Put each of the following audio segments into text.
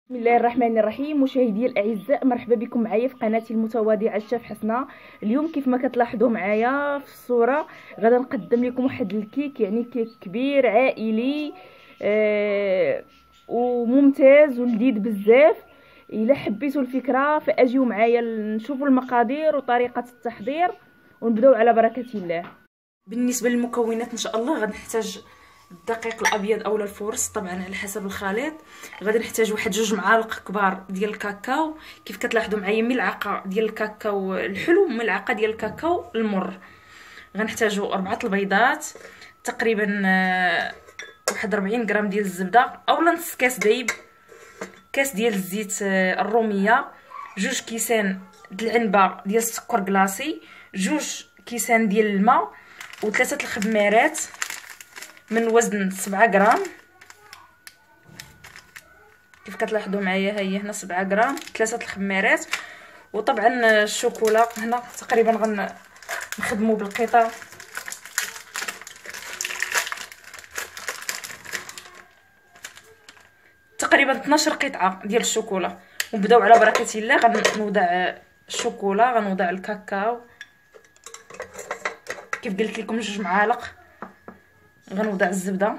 بسم الله الرحمن الرحيم. مشاهدي الاعزاء، مرحبا بكم معايا في قناتي المتواضعه الشاف حسنه. اليوم كيف ما كتلاحظوا معايا في الصوره غادا نقدم لكم واحد الكيك، يعني كيك كبير عائلي وممتاز ولذيذ بزاف. الا حبيتوا الفكره فاجيو معايا نشوفوا المقادير وطريقه التحضير ونبداو على بركه الله. بالنسبه للمكونات ان شاء الله غنحتاج الدقيق الابيض اولا الفورس، طبعا على حسب الخليط. غادي نحتاج واحد 2 معالق كبار ديال الكاكاو، كيف كتلاحظوا معايا ملعقه ديال الكاكاو الحلو وملعقه ديال الكاكاو المر. غنحتاجوا 4 البيضات، تقريبا واحد 40 غرام ديال الزبده اولا نص كاس دايب، كاس ديال الزيت الروميه، 2 كيسان ديال العنبه ديال السكر كلاصي، 2 كيسان ديال الماء، و3 الخميرات من وزن 7 غرام. كيف كتلاحظوا معايا ها هي هنا 7 غرام، 3 الخميرات، وطبعا الشوكولا هنا تقريبا غنخدموا بالقطع. تقريبا 12 قطعه ديال الشوكولا. ونبداو على بركه الله. غنوضع الشوكولا، غنوضع الكاكاو كيف قلت لكم 2 معالق، غنوضع الزبده،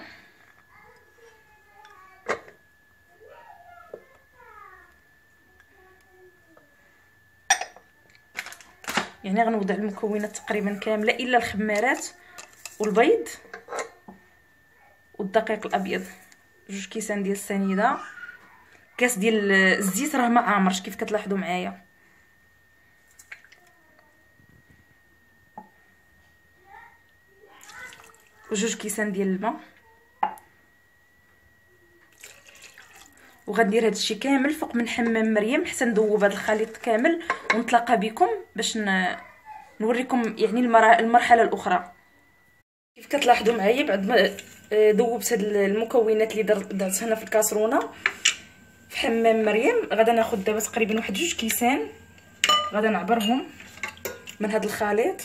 يعني غنوضع المكونات تقريبا كامله الا الخميرات والبيض والدقيق الابيض، 2 كيسان ديال السنيده، كاس ديال الزيت راه ما عامرش كيف كتلاحظوا معايا، و2 كيسان ديال الماء. وغندير هادشي كامل فوق من حمام مريم حتى نذوب هذا الخليط كامل، ونتلاقى بكم باش نوريكم يعني المرحله الاخرى. كيف كتلاحظوا معايا بعد ما ذوبت هاد المكونات اللي درت هنا في الكاسرونه في حمام مريم، غادا ناخذ دابا تقريبا واحد 2 كيسان، غادا نعبرهم من هذا الخليط.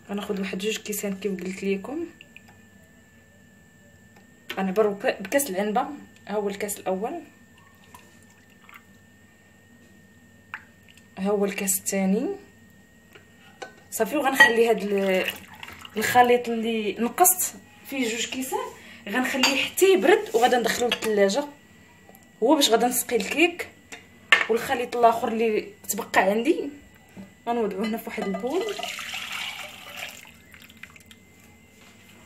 غناخذ واحد 2 كيسان كيف قلت لكم، غنعبروا بكاس العنبه، ها هو الكاس الاول، ها هو الكاس الثاني، صافي. وغنخلي هذا الخليط اللي نقصت فيه 2 كيسان غنخليه حتى يبرد، وغادا ندخلوه للثلاجه هو باش غادا نسقي الكيك. والخليط الاخر اللي تبقى عندي غنوضعوه هنا في واحد البول،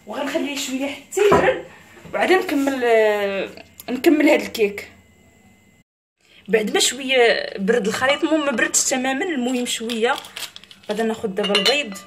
وغنخليه شويه حتى يبرد، وعاد نكمل هذا الكيك. بعد ما شويه برد الخليط، المهم ما بردش تماما، المهم شويه. غادا ناخذ دابا البيض،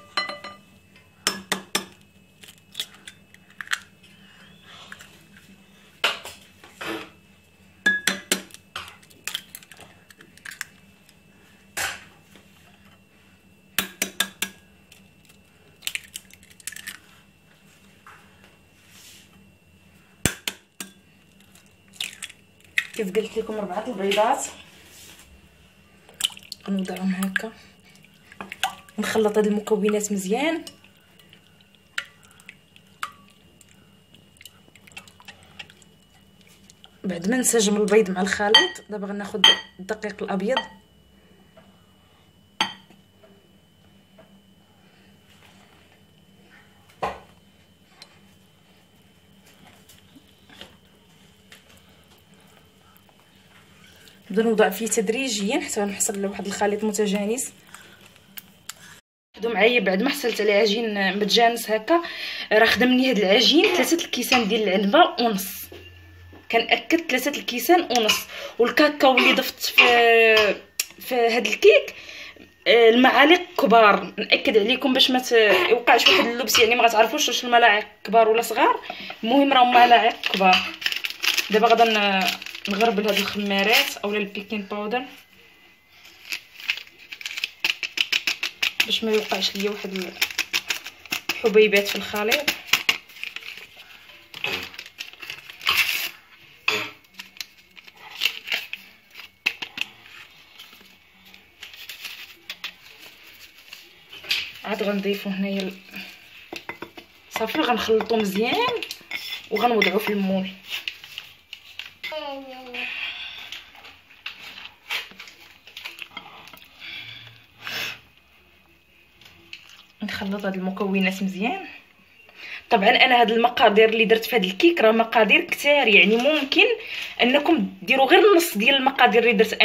كيف قلت لكم 4 البيضات، نوضعهم هكا ونخلط هاد المكونات مزيان. بعد ما نسجم البيض مع الخليط دابا غناخذ الدقيق الابيض، نبدا نوضع فيه تدريجيا حتى نحصل على واحد الخليط متجانس. لاحظوا معايا بعد ما حصلت على عجين متجانس هكا، راه خدمني هذا العجين 3 الكيسان ديال العنبه ونص، كنأكد 3 الكيسان ونص. والكاكاو اللي ضفت في هذا الكيك المعالق كبار، نأكد عليكم باش ما يوقعش واحد اللبس، يعني ما غتعرفوش واش الملاعق كبار ولا صغار، المهم راهم ملاعق كبار. دابا غادا نغربل هاد الخميرات اولا البيكين باودر باش ما يوقعش ليا واحد الحبيبات في الخليط. عاد غنضيفو هنايا صافي، غنخلطو مزيان وغنوضعو في المول. نخلط هاد المكونات مزيان. طبعا انا هاد المقادير اللي درت في هاد الكيك راه مقادير كتار، يعني ممكن انكم ديروا غير النص ديال المقادير اللي درت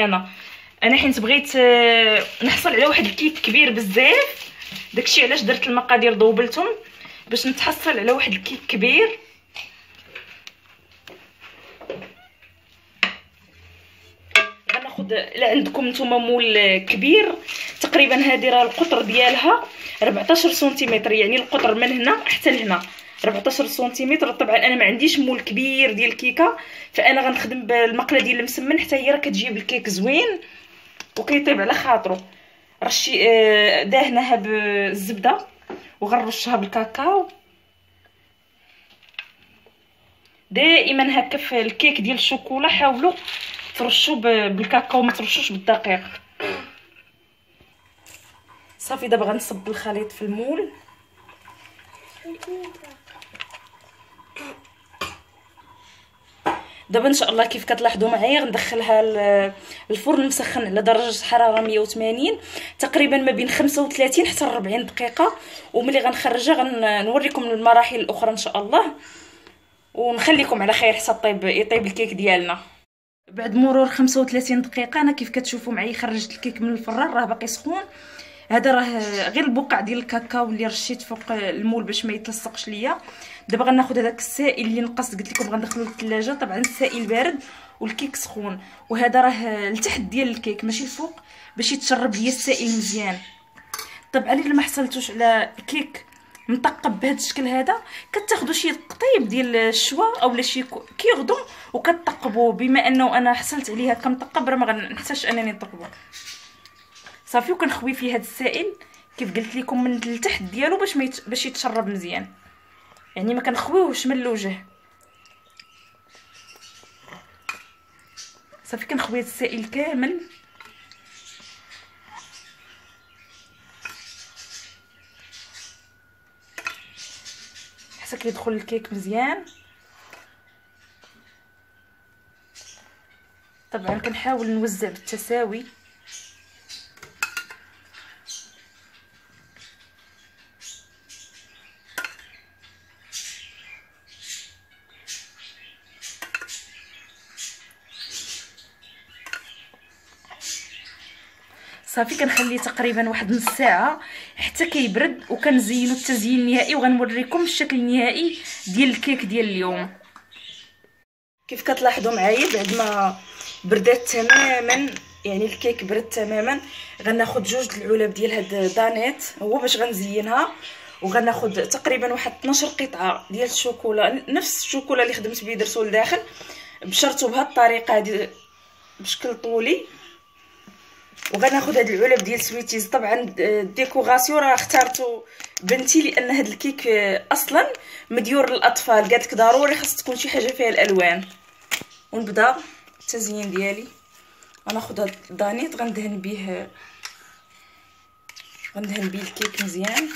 انا حيت بغيت نحصل على واحد الكيك كبير بزاف، داكشي علاش درت المقادير دوبلتهم باش نتحصل على واحد الكيك كبير. غناخذ الا عندكم نتوما مول كبير تقريبا، هذه راه القطر ديالها 14 سنتيمتر، يعني القطر من هنا حتى لهنا 14 سنتيمتر. طبعا انا ما عنديش مول كبير ديال الكيكه، فانا غنخدم بالمقله ديال المسمن حتى هي راه كتجيب الكيك زوين وكيطيب على خاطرو. رشي دهنها بالزبده وغنرشها بالكاكاو. دائما هكا في الكيك ديال الشوكولا حاولوا ترشوا بالكاكاو، ما ترشوش بالدقيق. صافي دابا غنصب الخليط في المول. دابا ان شاء الله كيف كتلاحظوا معايا غندخلها الفرن مسخن على درجه حراره 180 تقريبا ما بين 35 حتى 40 دقيقه، وملي غنخرجها غنوريكم المراحل الاخرى ان شاء الله، ونخليكم على خير حتى يطيب الكيك ديالنا. بعد مرور 35 دقيقه انا كيف كتشوفوا معايا خرجت الكيك من الفران، راه باقي سخون. هذا راه غير البقع ديال الكاكاو اللي رشيت فوق المول باش ما يتلصقش ليا. دابا غناخذ هذاك السائل اللي نقص قلت لكم غندخلوه للثلاجه، طبعا السائل بارد والكيك سخون، وهذا راه لتحت ديال الكيك ماشي الفوق باش يتشرب ليا السائل مزيان. طبعا الا ما حصلتوش على كيك مطقب بهذا الشكل هذا، كتاخذوا شي قطيب ديال الشوا اولا شي كيغدو وكتطقبوه. بما انه انا حصلت عليه هكا مطقب راه ما غنحتاجش انني نطقبو. صافي وكنخوي فيه هذا السائل كيف قلت لكم من التحت ديالو باش يتشرب مزيان، يعني ما كنخويوهش من الوجه. صافي كنخوي هذا السائل كامل. حتى كيدخل الكيك مزيان. طبعا كنحاول نوزع بالتساوي. صافي كنخليه تقريبا واحد نص ساعه حتى كيبرد، وكنزينو التزيين النهائي وغنوريكم الشكل النهائي ديال الكيك ديال اليوم. كيف كتلاحظوا معايا بعد ما بردات تماما، يعني الكيك برد تماما، غناخذ جوج العلب ديال هاد دانيت هو باش غنزينها، وغناخذ تقريبا واحد 12 قطعه ديال الشوكولا، نفس الشوكولا اللي خدمت به درتو لداخل، بشرتو بهاد الطريقه هادي بشكل طولي. وغناخذ هاد العلب ديال سويتيز. طبعا الديكوراسيون راه اختارتو بنتي لان هاد الكيك اصلا مديور للاطفال، قالت لك ضروري خاص تكون شي حاجه فيها الالوان. ونبدا التزيين ديالي. غناخذ هاد الدانيت غندهن به الكيك مزيان.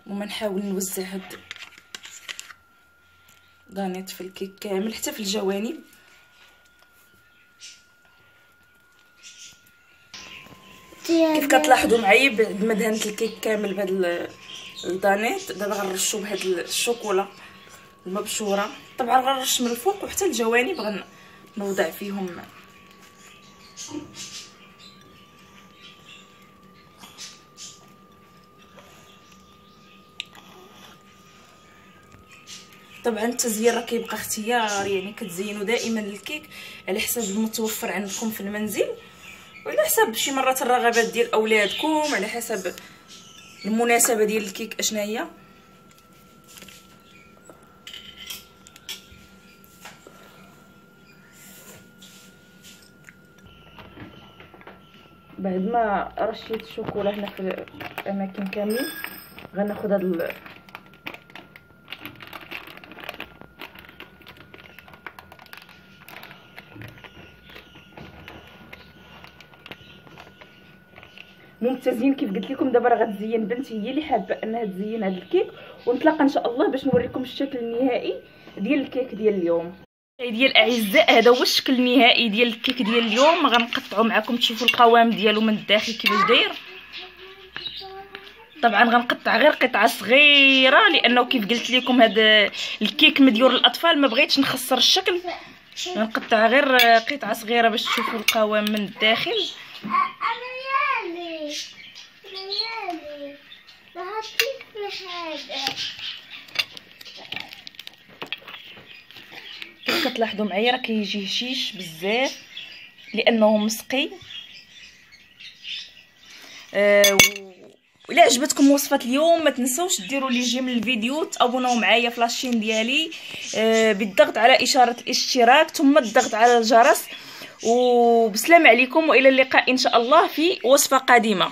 وما نحاول نوزع هاد دانيت في الكيك كامل حتى في الجوانب. كيف كتلاحظوا معايا بعد ما دهنت الكيك كامل بهاد الدانيت، دابا غنرشو بهاد الشوكولا المبشوره. طبعا غنرش من الفوق وحتى الجوانب غنوضع فيهم. طبعا التزيين راه كيبقى اختيار، يعني كتزينوا دائما الكيك على حسب المتوفر عندكم في المنزل، وعلى حسب شي مرات الرغبات ديال اولادكم، على حسب المناسبه ديال الكيك اشنا هي. بعد ما رشيت الشوكولا هنا في الاماكن كاملين غناخد هاد ممتازين. كيف قلت لكم دابا راه غتزين بنتي، هي اللي حابه انها تزين هذا الكيك، ونتلاقى ان شاء الله باش نوريكم الشكل النهائي ديال الكيك ديال اليوم. ديال الاعزاء هذا هو الشكل النهائي ديال الكيك ديال اليوم. غنقطعو معكم تشوفوا القوام ديالو من الداخل كيفاش داير. طبعا غنقطع غير قطعه صغيره لانه كيف قلت لكم هذا الكيك مديور للاطفال، ما بغيتش نخسر الشكل. غنقطع غير قطعه صغيره باش تشوفوا القوام من الداخل. كيف كتلاحظوا معايا راه كيجي هشيش بزاف لانه مسقي. وإلا عجبتكم وصفه اليوم ما تنسوش ديروا لي جيم للفيديو، تابوناو معايا في لاشين ديالي بالضغط على اشاره الاشتراك ثم الضغط على الجرس. وبسلام عليكم والى اللقاء ان شاء الله في وصفه قادمه.